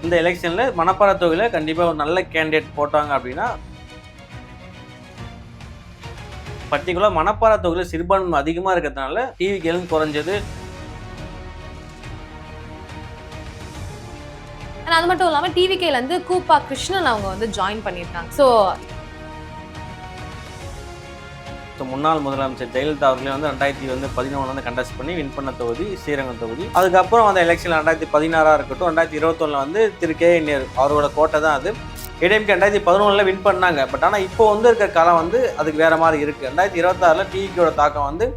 இந்த எலெக்ஷனில் மணப்பாறை தொகுதியில் கண்டிப்பாக ஒரு நல்ல கேண்டிடேட் போட்டாங்க அப்படின்னா, பர்டிகுலர் மணப்பாறை தொகுதியில் சிறுபான்மை அதிகமாக இருக்கிறதுனால டிவிகேலும் குறைஞ்சது. அது மட்டும் இல்லாமல் டிவிகேலேருந்து கூப்பா கிருஷ்ணன் அவங்க வந்து ஜாயின் பண்ணியிருக்காங்க. முன்னாள் முதலமைச்சர் ஜெயலலிதா அவர்களே வந்து 2011 கண்டெஸ்ட் பண்ணி வின் பண்ண தொகுதி ஸ்ரீரங்கம் தொகுதி. அதுக்கப்புறம் அந்த எலெக்ஷன் 2016 இருக்கட்டும், 2021 வந்து திரு கே நேரு அவரோட கோட்டை தான் அது. ஏடிஎம்கே 2011 வின் பண்ணாங்க. பட் ஆனால் இப்போ வந்து இருக்கிற காலம் வந்து அதுக்கு வேற மாதிரி இருக்கு. 2026 டிவிகேயோட தாக்கம் வந்து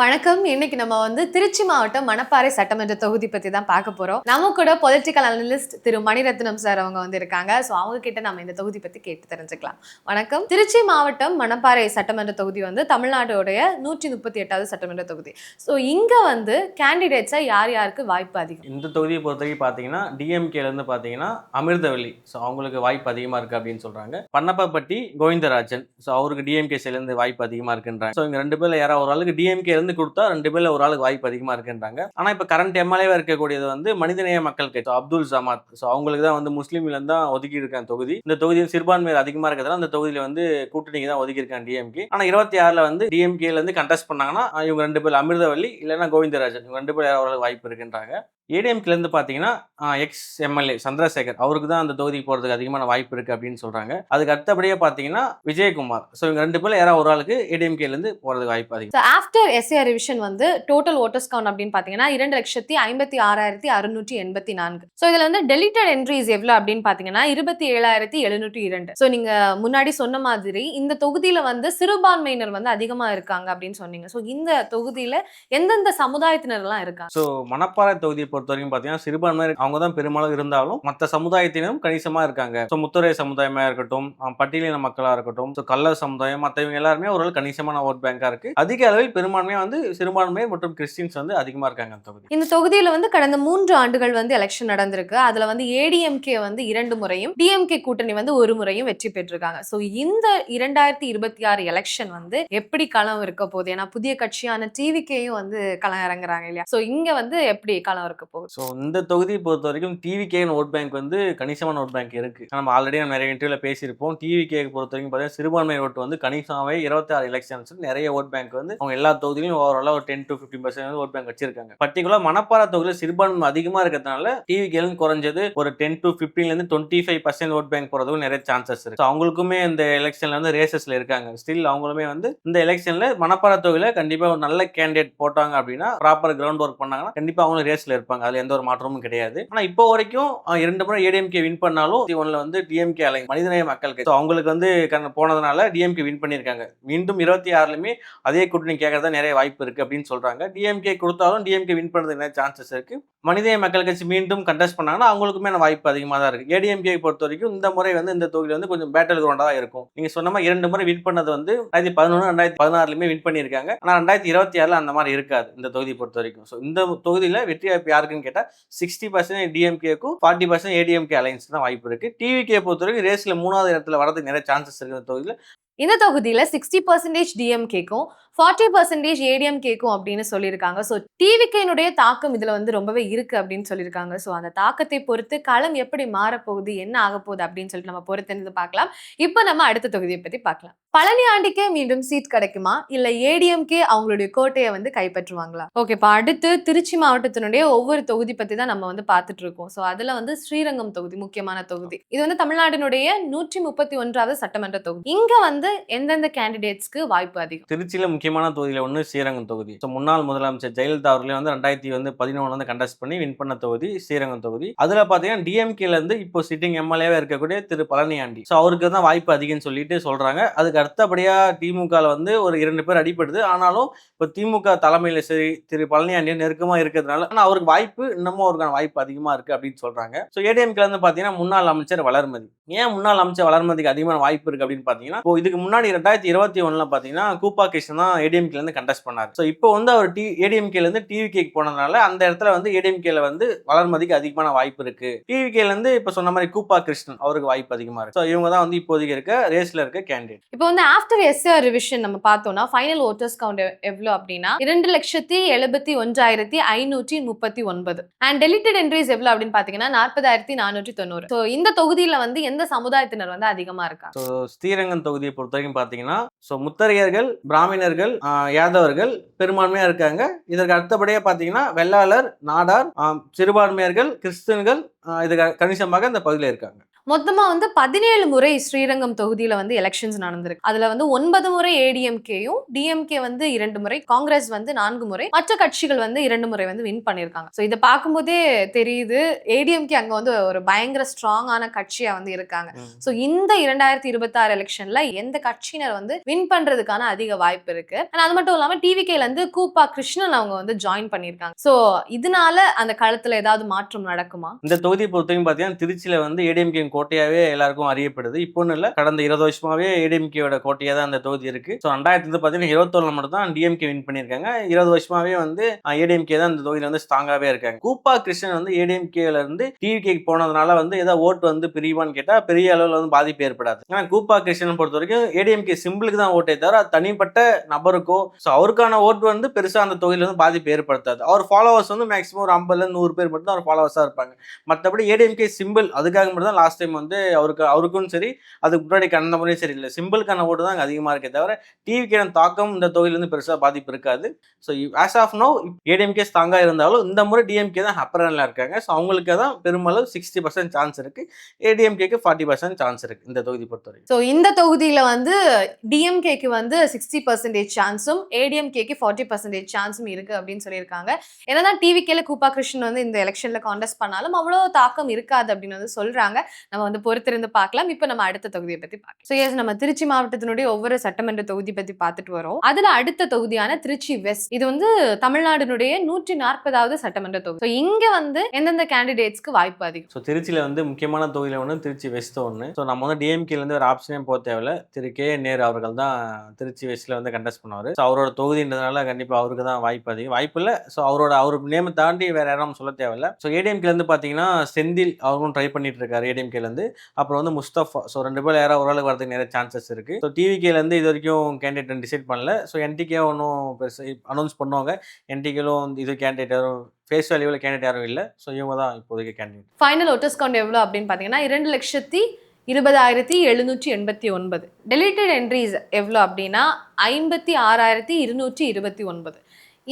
வணக்கம். இன்னைக்கு நம்ம வந்து திருச்சி மாவட்டம் மணப்பாறை சட்டமன்ற தொகுதி பத்தி தான் பார்க்க போறோம். நம்ம கூட பொலிட்டிக்கல் அனலிஸ்ட் திரு மணிரத்னம் சார் அவங்க வந்து இருக்காங்க. ஸோ அவங்க கிட்ட நம்ம இந்த தொகுதி பத்தி கேட்டு தெரிஞ்சுக்கலாம். வணக்கம். திருச்சி மாவட்டம் மணப்பாறை சட்டமன்ற தொகுதி வந்து தமிழ்நாடுடைய 138வது சட்டமன்ற தொகுதி. ஸோ இங்க வந்து கேண்டிடேட்ஸா யார் யாருக்கு வாய்ப்பு அதிகம்? இந்த தொகுதியை பொறுத்தவரைக்கும் பார்த்தீங்கன்னா டிஎம்கேலேருந்து பார்த்தீங்கன்னா அமிர்தவல்லி, ஸோ அவங்களுக்கு வாய்ப்பு அதிகமாக இருக்குது அப்படின்னு சொல்கிறாங்க. பன்னப்பப்பட்டி கோவிந்தராஜன், ஸோ அவருக்கு டிஎம்கே சைட்லேருந்து வாய்ப்பு அதிகமாக இருக்குன்றாங்க. ஸோ இங்கே 2 பேரில் யாராவது ஒரு ஆளுக்கு டிஎம்கே கொடுத்தா 2 பேர்ல ஒரு ஆளுக்கு வாய்ப்பு அதிகமா இருக்குன்றாங்க. ஆனா இப்ப கரண்ட் எம்எல்ஏவா இருக்கக்கூடியது வந்து மனிதநேய மக்கள் கட்சி அப்துல் சமாத். ஸோ அவங்களுக்கு தான் வந்து முஸ்லீம்ல இருந்தா ஒதுக்கி இருக்காங்க தொகுதி. இந்த தொகுதியில் சிறுபான்மையர் அதிகமா இருக்கிறதால அந்த தொகுதியில வந்து கூட்டணிக்கு தான் ஒதுக்கி இருக்காங்க டிஎம்கே. ஆனா 26 வந்து டிஎம்கேல இருந்து கண்டெஸ்ட் பண்ணாங்கன்னா இவங்க 2 பேர் அமிர்தவல்லி இல்லைன்னா கோவிந்தராஜன், இவங்க 2 பேர் ஒரு வாய்ப்பு இருக்குன்றாங்க. ஏடிஎம்கேல இருந்து பாத்தீங்கன்னா எக்ஸ் எம்எல்ஏ சந்திரசேகர் அவருக்கு தான் அந்த தொகுதிக்கு போறதுக்கு அதிகமான வாய்ப்பு இருக்கு அப்படின்னு சொல்றாங்க. அதுக்கு அடுத்தபடியே பாத்தீங்கன்னா விஜயகுமார். ஸோ இவங்க 2 பேர்ல யாராவது ஒரு ஆளுக்கு ஏடிஎம்கேல இருந்து போறதுக்கு வாய்ப்பு அதிகம். ஆஃப்டர் எஸ்ஏ ரிவிஷன் வந்து டோட்டல் ஓட்டர்ஸ் கவுண்ட் அப்படின்னு பாத்தீங்கன்னா 2,56,684. ஸோ இதுல வந்து டெலிட்டட் என்ட்ரிஸ் எவ்வளவு அப்படின்னு பாத்தீங்கன்னா 27,702. ஸோ நீங்க முன்னாடி சொன்ன மாதிரி இந்த தொகுதியில வந்து சிறுபான்மையினர் வந்து அதிகமா இருக்காங்க அப்படின்னு சொன்னீங்க. ஸோ இந்த தொகுதியில எந்தெந்த சமுதாயத்தினர் எல்லாம் இருக்காங்க? ஸோ மணப்பாறை தொகுதியை பொறுத்த வரைக்கும் பார்த்தீங்கன்னா சிறுபான்மையினர் அவங்க தான் பெரும்பாலும் இருந்தாலும் மற்ற சமுதாயத்தினரும் கணிசமாக இருக்காங்க. ஸோ முத்துரை சமுதாயமாக இருக்கட்டும், பட்டியலின மக்களாக இருக்கட்டும், ஸோ கல்லர் சமுதாயம், மற்றவங்க எல்லாருமே ஒரு கணிசமான ஓட் பேங்காக இருக்கு. அதிக அளவில் பெரும்பான்மையாக வந்து சிறுபான்மையர் மற்றும் கிறிஸ்டின்ஸ் வந்து அதிகமாக இருக்காங்க அந்த தொகுதி. இந்த தொகுதியில வந்து கடந்த 3 ஆண்டுகள் வந்து எலெக்ஷன் நடந்திருக்கு. அதுல வந்து ஏடிஎம்கே வந்து 2 முறையும் டிஎம்கே கூட்டணி வந்து 1 முறையும் வெற்றி பெற்றிருக்காங்க. ஸோ இந்த 2026 எலெக்ஷன் வந்து எப்படி களம் இருக்க போகுது? ஏன்னா புதிய கட்சியான டிவிகேயும் வந்து களம் இறங்குறாங்க இல்லையா? ஸோ இங்க வந்து எப்படி களம் இருக்க போகுது? ஸோ இந்த தொகுதியை பொறுத்த வரைக்கும் டிவிகேன்னு ஓட் பேங்க் வந்து கணிசமான ஓட் பேங்க் இருக்கு. நம்ம ஆல்ரெடி நிறைய இன்டர்வியூல பேசியிருப்போம். டிவிகே பொறுத்த வரைக்கும் பார்த்தீங்கன்னா சிறுபான்மை ஓட்டு வந்து கணிசமாவே 26 எலெக்ஷன்ஸ் நிறைய ஓட் பேங்க் வந்து அவங்க எல்லா தொகுதியிலும் ஓவராலாக ஒரு 10 to 15% ஓட் பேங்க் வச்சிருக்காங்க. பர்டிகுலர் மணப்பாறை தொகுதியில் சிறுபான்மை அதிகமாக இருக்கிறதுனால டிவிகேலும் குறைஞ்சது ஒரு 10 to 15 25% ஓட் பேங்க் போறதுக்கு நிறைய சான்சஸ் இருக்கு. அவங்களுக்குமே இந்த எலெக்ஷன்ல வந்து ரேசஸ்ல இருக்காங்க. ஸ்டில் அவங்களுமே வந்து இந்த எலெக்ஷன்ல மணப்பாறை தொகுதியில கண்டிப்பா ஒரு நல்ல கேண்டிடேட் போட்டாங்க அப்படின்னா, ப்ராப்பர் கிரவுண்ட் ஒர்க் பண்ணாங்கன்னா கண்டிப்பா அவங்களும் ரேஸ்ல இருப்பாங்க. அதுல எந்த ஒரு மாற்றமும் கிடையாது. ஆனா இப்போ வரைக்கும் 2 முறை ஏடிஎம்கே வின் பண்ணாலும் ஒன்ல வந்து டிஎம்கே அலை மனிதநேய மக்கள் கட்சி அவங்களுக்கு வந்து போனதுனால டிஎம்கே வின் பண்ணியிருக்காங்க. மீண்டும் 26லயுமே அதே கூட்டணி கேட்கறதா நிறைய வாய்ப்பு இருக்கு அப்படின்னு சொல்றாங்க. டிஎம்கே கொடுத்தாலும் டிஎம்கே வின் பண்றதுக்கு நிறைய சான்சஸ் இருக்கு. மனிதநேய மக்கள் கட்சி மீண்டும் கண்டெஸ்ட் பண்ணாங்கன்னா அவங்களுக்குமே வாய்ப்பு அதிகமாக தான் இருக்கு. ஏடிஎம்கே பொறுத்த வரைக்கும் இந்த முறை வந்து இந்த தொகுதியில் வந்து கொஞ்சம் பேட்டல் கிரவுண்டா தான் இருக்கும். நீங்க சொன்ன மாதிரி 2 முறை வின் பண்ணது வந்து 2011 2016லயுமே வின் பண்ணியிருக்காங்க. ஆனா 2026ல அந்த மாதிரி இருக்காது இந்த தொகுதியை பொறுத்த வரைக்கும். ஸோ இந்த தொகுதியில வெற்றி வாய்ப்பு யாருக்குன்னு கேட்டா 60% டிஎம்கேக்கும் 40% ஏடிஎம்கே அலைன்ஸ் தான் வாய்ப்பு இருக்கு. டிவிகே பொறுத்த வரைக்கும் ரேஸ்ல 3வது இடத்துல வரதுக்கு நிறைய சான்சஸ் இருக்கு இந்த தொகுதியில. இந்த தொகுதியில 60% டிஎம்கேக்கும் 40% ஏடிஎம்கேக்கும் அப்படின்னு சொல்லியிருக்காங்க. ஸோ டிவிகேனுடைய தாக்கம் இதுல வந்து ரொம்பவே இருக்கு அப்படின்னு சொல்லியிருக்காங்க. ஸோ அந்த தாக்கத்தை பொறுத்து களம் எப்படி மாறப்போகுது, என்ன ஆக போகுது அப்படின்னு சொல்லிட்டு நம்ம பொறுத்திருந்து பார்க்கலாம். இப்போ நம்ம அடுத்த தொகுதியை பத்தி பார்க்கலாம். பழனி ஆண்டிக்கே மீண்டும் சீட் கிடைக்குமா, இல்ல ஏடிஎம்கே அவங்களுடைய கோட்டையை வந்து கைப்பற்றுவாங்களா? ஓகே, இப்போ அடுத்து திருச்சி மாவட்டத்தினுடைய ஒவ்வொரு தொகுதி பத்தி தான் நம்ம வந்து பார்த்துட்டு இருக்கோம். ஸோ அதுல வந்து ஸ்ரீரங்கம் தொகுதி முக்கியமான தொகுதி. இது வந்து தமிழ்நாட்டினுடைய 131வது சட்டமன்ற தொகுதி. இங்க வந்து எந்தெந்த கேண்டிடேட்ஸ்க்கு வாய்ப்பு அதிகம்? திருச்சியில முக்கியமான தொகுதியில ஒன்று ஸ்ரீரங்கம் தொகுதி. ஸோ முன்னாள் முதலமைச்சர் ஜெயலலிதா அவர்களே வந்து 2011 கண்டெஸ்ட் பண்ணி வின் பண்ண தொகுதி ஸ்ரீரங்கம் தொகுதி. அதுல பாத்தீங்கன்னா டிஎம்கேல இருந்து இப்போ சிட்டிங் எம்எல்ஏவா இருக்கக்கூடிய திரு பழனி ஆண்டி, ஸோ அவருக்கு தான் வாய்ப்பு அதிகம்னு சொல்லிட்டு சொல்றாங்க. அதுக்கு அதுக்கு அடுத்தபடியா திமுகல வந்து ஒரு 2 பேர் அடிபடுது. ஆனாலும் இப்போ திமுக தலைமையில சரி திரு பழனியாண்டியன் நெருக்கமா இருக்கிறதுனால ஆனா அவருக்கு வாய்ப்பு இன்னமும் அவருக்கான வாய்ப்பு அதிகமா இருக்கு அப்படின்னு சொல்றாங்க. ஸோ ஏடிஎம்கேல வந்து பாத்தீங்கன்னா முன்னாள் அமைச்சர் வளர்மதி. ஏன் முன்னாள் அமைச்சர் வளர்மதிக்கு அதிகமான வாய்ப்பு இருக்கு அப்படின்னு பாத்தீங்கன்னா, இப்போ இதுக்கு முன்னாடி 2021 பாத்தீங்கன்னா கூப்பா கிருஷ்ணன் தான் ஏடிஎம்கேல இருந்து கண்டெஸ்ட் பண்ணாரு. ஸோ இப்போ வந்து அவர் ஏடிஎம்கேல இருந்து டிவிகேக்கு போனதுனால அந்த இடத்துல வந்து ஏடிஎம்கேல வந்து வளர்மதிக்கு அதிகமான வாய்ப்பு இருக்கு. டிவிகேல இருந்து இப்ப சொன்ன மாதிரி கூப்பா கிருஷ்ணன் அவருக்கு வாய்ப்பு அதிகமா இருக்கு. ஸோ இவங்க தான் வந்து இப்போதைக்கு இருக்க ரேஸ்ல இருக்க கேண்டிடேட். இப்போ வந்து ஆஃப்டர் எஸ்ஆர் ரிவிஷன் நம்ம பார்த்தோம்னா ஃபைனல் ஓட்டர்ஸ் கவுண்ட் எவ்வளவு அப்படின்னா 2,71,539 அண்ட் டெலிட்டட் என்ட்ரிஸ் எவ்வளவு அப்படின்னு பாத்தீங்கன்னா 40,490. ஸோ இந்த தொகுதியில வந்து எந்த சமுதாயத்தினர் வந்து அதிகமா இருக்காங்க? ஸோ ஸ்ரீரங்கம் தொகுதியை பொறுத்த வரைக்கும் பாத்தீங்கன்னா ஸோ முத்தரையர்கள், பிராமணர்கள், யாதவர்கள் பெரும்பான்மையா இருக்காங்க. இதற்கு அடுத்தபடியா பாத்தீங்கன்னா வெள்ளாளர், நாடார், சிறுபான்மையர்கள், கிறிஸ்தவர்கள் இது கணிசமாக இந்த பகுதியில் இருக்காங்க. மொத்தமா வந்து 17 முறை ஸ்ரீரங்கம் தொகுதியில வந்து எலெக்ஷன்ஸ் நடந்திருக்கு. அதுல வந்து 9 முறை ஏடிஎம்கேயும், டிஎம்கே வந்து 2 முறை, காங்கிரஸ் வந்து 4 முறை, மற்ற கட்சிகள் வந்து 2 முறை வந்து வின் பண்ணிருக்காங்க. சோ இத பார்க்கும்போதே தெரியுது ஏடிஎம்கே அங்க வந்து ஒரு பயங்கர ஸ்ட்ராங்கான கட்சியா வந்து இருக்காங்க. சோ இந்த 2026 எலெக்ஷன்ல எந்த கட்சியினர் வந்து வின் பண்றதுக்கான அதிக வாய்ப்பு இருக்கு. அது மட்டும் இல்லாம டிவிகேல இருந்து கூப்பா கிருஷ்ணன் அவங்க வந்து ஜாயின் பண்ணிருக்காங்க. சோ இதனால அந்த களத்துல ஏதாவது மாற்றம் நடக்குமா? இந்த தொகுதியை பொறுத்தவரைக்கும் பாத்தீங்கன்னா திருச்சியில வந்து ஏடிஎம்கே கோட்டையாவே எல்லாருக்கும் அறியப்படுது. இப்போ இல்ல கடந்த 20 வருஷமாவே ஏடிஎம்கேவோட கோட்டையா தான் அந்த தொகுதி இருக்கு. ஸோ 2021 மட்டும் தான் டிஎம்கே வின் பண்ணியிருக்காங்க. 20 வருஷமாவே வந்து ஏடிஎம்கே தான் இந்த தொகுதியில வந்து ஸ்ட்ராங்காவே இருக்காங்க. கூப்பா கிருஷ்ணன் வந்து ஏடிஎம்கேல இருந்து டிவிகேக்கு போனதுனால வந்து ஏதாவது ஓட்டு வந்து பிரிவான்னு கேட்டா பெரிய அளவில் வந்து பாதிப்பு ஏற்படாது. ஏன்னா கூப்பா கிருஷ்ணன் பொறுத்த வரைக்கும் ஏடிஎம்கே சிம்பிளுக்கு தான் ஓட்டே தவிர தனிப்பட்ட நபருக்கோ அவருக்கான ஓட்டு வந்து பெருசா அந்த தொகுதியில வந்து பாதிப்பு ஏற்படுத்தாது. அவர் ஃபாலோவர்ஸ் வந்து மேக்ஸிமம் ஒரு 50-100 பேர் மட்டும் தான் அவர் ஃபாலோவர்ஸா இருப்பாங்க. மற்றபடி ஏடிஎம்கே சிம்பிள் அதுக்காக மட்டும் தான் லாஸ்ட் டைம் வந்து அவருக்கும் சரி அதுக்கு முன்னாடி கடந்த முறையும் சரி இல்லை சிம்பிளுக்கான ஓட்டு தான் அதிகமாக இருக்கே தவிர டிவிக்கான தாக்கம் இந்த தொகுதியிலிருந்து பெருசாக பாதிப்பு இருக்காது. So as of now ADMK ஸ்ட்ராங்காக இருந்தாலும் இந்த முறை டிஎம்கே தான் அப்பரன்ல இருக்காங்க. ஸோ அவங்களுக்கு தான் பெருமளவு 60% சான்ஸ் இருக்கு. ஏடிஎம்கேக்கு 40% சான்ஸ் இருக்கு இந்த தொகுதி பொறுத்தவரை. ஸோ இந்த தொகுதியில வந்து டிஎம்கேக்கு வந்து 60% சான்ஸும் ஏடிஎம்கேக்கு 40% சான்ஸும் இருக்கு அப்படின்னு சொல்லியிருக்காங்க. என்னதான் டிவிகேல கூப்பா கிருஷ்ணன் வந்து இந்த எலெக்ஷன்ல கான்டெஸ்ட் பண்ணாலும் அவ்வளோ தாக்கம் இருக்காது அப்படின்னு வந்து சொல்றாங்க. நம்ம வந்து பொறுத்திருந்து பார்க்கலாம். இப்போ நம்ம அடுத்த தொகுதியை பத்தி பார்க்கலாம். ஸோ எஸ் நம்ம திருச்சி மாவட்டத்தினுடைய ஒவ்வொரு சட்டமன்ற தொகுதி பத்தி பார்த்துட்டு வரோம். அதுல அடுத்த தொகுதியான திருச்சி வெஸ்ட் இது வந்து தமிழ்நாட்டினுடைய 140வது சட்டமன்ற தொகுதி. ஸோ இங்க வந்து எந்தெந்த கேண்டிடேட்ஸ்க்கு வாய்ப்பு அதிகம்? ஸோ திருச்சியில வந்து முக்கியமான தொகுதியில ஒன்று திருச்சி வெஸ்ட் ஒன்று. ஸோ நம்ம வந்து டிஎம்கேல இருந்து ஒரு ஆப்ஷனே போக தேவையில்ல. திரு கே நேரு அவர்கள் தான் திருச்சி வெஸ்ட்ல வந்து கண்டெஸ்ட் பண்ணுவார். ஸோ அவரோட தொகுதின்றதுனால கண்டிப்பா அவருக்கு தான் வாய்ப்பு அதிகம். வாய்ப்பு இல்லை. ஸோ அவருக்கு நேம் தாண்டி வேற யாரும் சொல்ல தேவையில்ல. ஸோ ஏடிஎம்கேல இருந்து பாத்தீங்கன்னா செந்தில் அவரும் ட்ரை பண்ணிட்டு இருக்காரு ஏடிஎம்கேல இருந்து. அப்புறம் வந்து முஸ்தபா. ஸோ 2 பேர் யாராவது ஓரளவுக்கு வரதுக்கு நிறைய சான்சஸ் இருக்கு. ஸோ டிவிகேல இருந்து இது வரைக்கும் கேண்டிடேட் டிசைட் பண்ணல. ஸோ என்டிகே ஒன்றும் பெருசாக அனௌன்ஸ் பண்ணுவாங்க. என்டிகேலும் இது கேண்டிடேட் யாரும் ஃபேஸ் வேல்யூவில் கேண்டிடேட் யாரும் இல்லை. ஸோ இவங்க தான் இப்போதைக்கு கேண்டிடேட். ஃபைனல் ஓட்டர்ஸ் கவுண்ட் எவ்வளோ அப்படின்னு பார்த்தீங்கன்னா 2,20,789. டெலிட்டட் என்ட்ரிஸ் எவ்வளோ அப்படின்னா 56,229.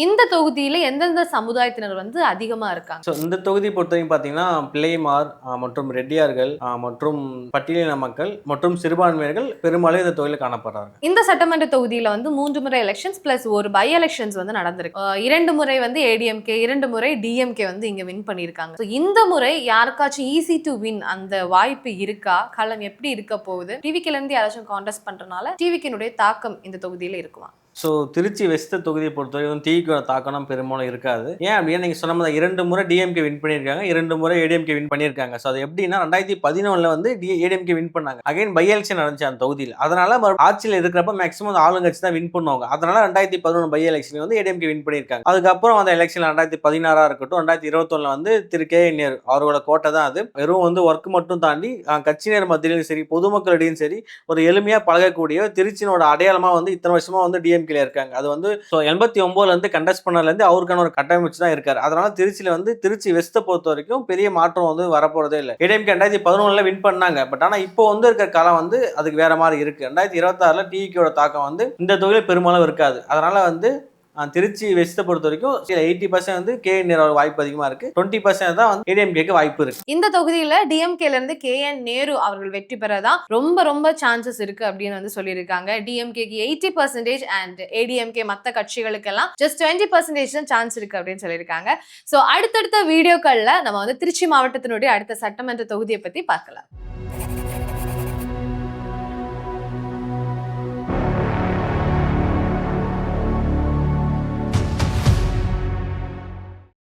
இந்த தொகுதியில எந்தெந்த சமுதாயத்தினர் வந்து அதிகமா இருக்காங்க? ஸோ இந்த தொகுதி பொறுத்தவரைக்கும் பார்த்தீங்கன்னா பிள்ளைமார் மற்றும் ரெட்டியார்கள் மற்றும் பட்டியலின மக்கள் மற்றும் சிறுபான்மையர்கள் பெரும்பாலும் இந்த தொகுதியில் காணப்படுறாங்க. இந்த சட்டமன்ற தொகுதியில வந்து 3 முறை எலெக்ஷன்ஸ் பிளஸ் ஒரு பை எலெக்ஷன்ஸ் வந்து நடந்திருக்கு. 2 முறை வந்து ஏடிஎம்கே, 2 முறை டிஎம்கே வந்து இங்க வின் பண்ணியிருக்காங்க. இந்த முறை யாருக்காச்சும் ஈஸி டு வின் அந்த வாய்ப்பு இருக்கா? களம் எப்படி இருக்க போகுது? டிவிகேல இருந்து யாராச்சும் கான்டெஸ்ட் பண்றதுனால டிவிகேனுடைய தாக்கம் இந்த தொகுதியில இருக்குமா? ஸோ திருச்சி வெஸ்ட் தொகுதியை பொறுத்தவரைக்கும் டிவிக்கோட தாக்கம் பெரும்பாலும் இருக்காது. ஏன் அப்படின்னா நீங்கள் சொன்ன மாதிரி 2 முறை டிஎம்கே வின் பண்ணியிருக்காங்க, 2 முறை ஏடிஎம்கே வின் பண்ணியிருக்காங்க. ஸோ அது எப்படின்னா 2011 வந்து ஏடிஎம்கே வின் பண்ணாங்க. அகைன் பை எலெக்ஷன் நடந்துச்சு அந்த தொகுதியில். அதனால ஆட்சியில் இருக்கிறப்ப மேக்ஸிமம் ஆளுங்கட்சி தான் வின் பண்ணுவாங்க. அதனால 2011 பை எலெக்ஷன் வந்து ஏடிஎம்கே வின் பண்ணியிருக்காங்க. அதுக்கப்புறம் அந்த எலெக்ஷன் 2016 இருக்கட்டும் 2021 வந்து திரு கே நேரு அவரோட கோட்டை தான் அது. வெறும் வந்து ஒர்க் மட்டும் தாண்டி கட்சியினர் மத்தியிலும் சரி பொதுமக்களிடையும் சரி ஒரு எளிமையாக பழகக்கூடிய திருச்சியோட அடையாளமா வந்து இத்தனை வருஷமா வந்து டிஎம்கே இருக்காங்க. அது வந்து 89ல இருந்து கண்டெஸ்ட் பண்ணல இருந்து அவருக்கான ஒரு கட்டமைச்சு தான் இருக்காரு. அதனால திருச்சியில வந்து திருச்சி வெஸ்ட்டை பொறுத்த வரைக்கும் பெரிய மாற்றம் வந்து வரப்போறதே இல்லை. ஏடிஎம்கே 2011 வின் பண்ணாங்க. பட் ஆனா இப்போ வந்து இருக்க காலம் வந்து அதுக்கு வேற மாதிரி இருக்கு. 2026 டிவிக்கோட தாக்கம் வந்து இந்த தொகுதியில பெரும்பாலும் இருக்காது. அதனால வந்து திருச்சி வெஸ்ட்டை பொறுத்த வரைக்கும் 80% வந்து KN வாய்ப்பு அதிகமா இருக்கு. 20% தான் வந்து ஏடிஎம்கேக்கு வாய்ப்பு இருக்கு. இந்த தொகுதியில டிஎம்கேல இருந்து KN நேரு அவர்கள் வெற்றி பெறதான் ரொம்ப சான்சஸ் இருக்கு அப்படின்னு வந்து சொல்லியிருக்காங்க. டிஎம்கேக்கு 80% அண்ட் ஏடிஎம்கே மற்ற கட்சிகளுக்கெல்லாம் ஜஸ்ட் 20% தான் சான்ஸ் இருக்கு அப்படின்னு சொல்லியிருக்காங்க. ஸோ அடுத்தடுத்த வீடியோக்கள்ல நம்ம வந்து திருச்சி மாவட்டத்தினுடைய அடுத்த சட்டமன்ற தொகுதியை பத்தி பார்க்கலாம்.